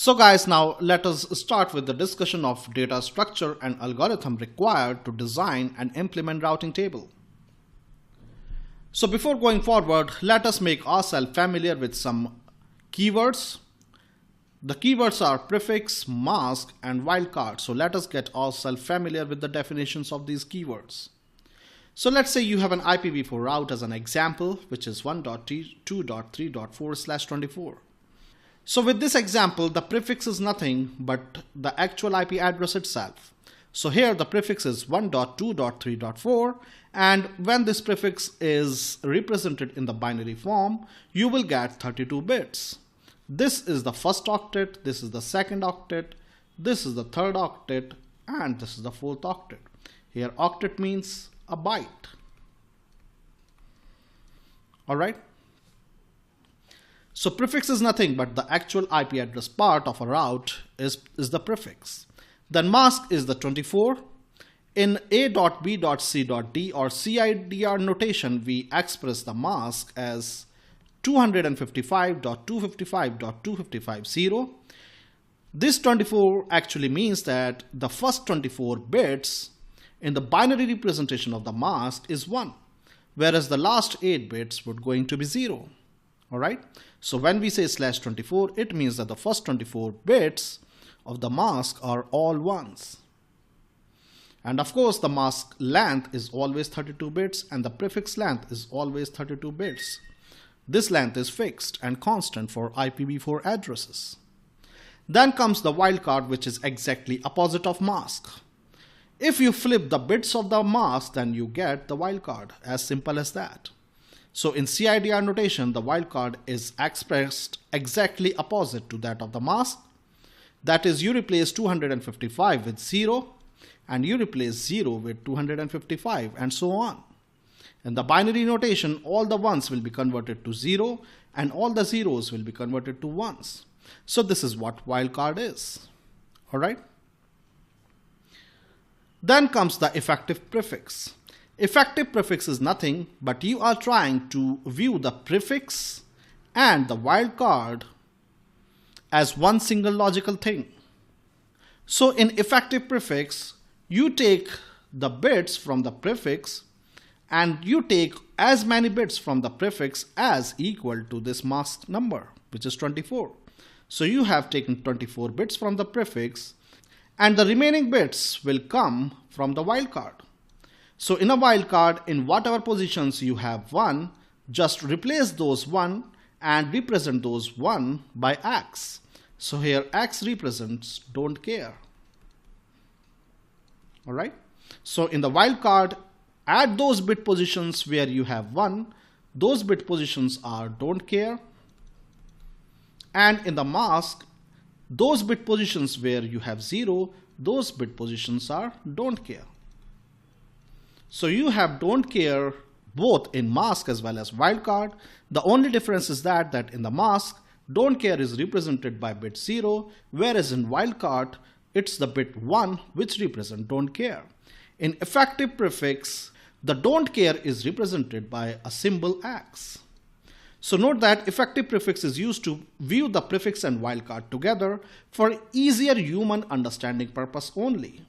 So guys, now let us start with the discussion of data structure and algorithm required to design and implement routing table. So before going forward, let us make ourselves familiar with some keywords. The keywords are prefix, mask, and wildcard. So let us get ourselves familiar with the definitions of these keywords. So let's say you have an IPv4 route as an example, which is 1.2.3.4/24. So with this example, the prefix is nothing but the actual IP address itself. So here the prefix is 1.2.3.4, and when this prefix is represented in the binary form, you will get 32 bits. This is the first octet, this is the second octet, this is the third octet, and this is the fourth octet. Here octet means a byte. Alright. So prefix is nothing but the actual IP address part of a route is the prefix. Then mask is the 24. In A.B.C.D or CIDR notation, we express the mask as 255.255.255.0. This 24 actually means that the first 24 bits in the binary representation of the mask is 1, whereas the last 8 bits would going to be 0. Alright, so when we say /24, it means that the first 24 bits of the mask are all ones. And of course, the mask length is always 32 bits and the prefix length is always 32 bits. This length is fixed and constant for IPv4 addresses. Then comes the wildcard, which is exactly opposite of mask. If you flip the bits of the mask, then you get the wildcard, as simple as that. So in CIDR notation, the wildcard is expressed exactly opposite to that of the mask. That is, you replace 255 with 0 and you replace 0 with 255 and so on. In the binary notation, all the ones will be converted to 0 and all the zeros will be converted to ones. So this is what wildcard is. Alright. Then comes the effective prefix. Effective prefix is nothing but you are trying to view the prefix and the wildcard as one single logical thing. So in effective prefix, you take the bits from the prefix and you take as many bits from the prefix as equal to this mask number, which is 24. So you have taken 24 bits from the prefix and the remaining bits will come from the wildcard. So in a wildcard, in whatever positions you have 1, just replace those 1 and represent those 1 by X. So here X represents don't care. Alright. So in the wildcard, at those bit positions where you have 1, those bit positions are don't care. And in the mask, those bit positions where you have 0, those bit positions are don't care. So you have don't care both in mask as well as wildcard. The only difference is that in the mask, don't care is represented by bit 0, whereas in wildcard, it's the bit 1 which represents don't care. In effective prefix, the don't care is represented by a symbol X. So note that effective prefix is used to view the prefix and wildcard together for easier human understanding purpose only.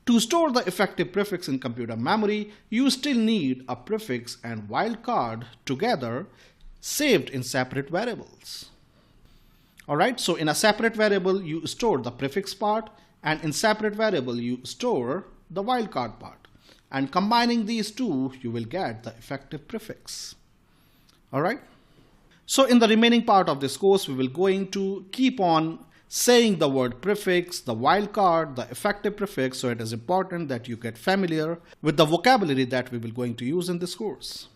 To store the effective prefix in computer memory, you still need a prefix and wildcard together saved in separate variables. Alright, so in a separate variable, you store the prefix part, and in separate variable, you store the wildcard part. And combining these two, you will get the effective prefix. Alright. So in the remaining part of this course, we will going to keep on saying the word prefix, the wildcard, the effective prefix. So it is important that you get familiar with the vocabulary that we will going to use in this course.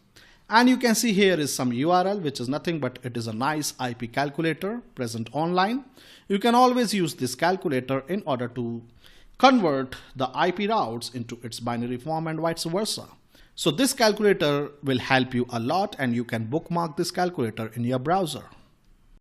And you can see here is some URL, which is nothing but it is a nice IP calculator present online. You can always use this calculator in order to convert the IP routes into its binary form and vice versa. So this calculator will help you a lot and you can bookmark this calculator in your browser.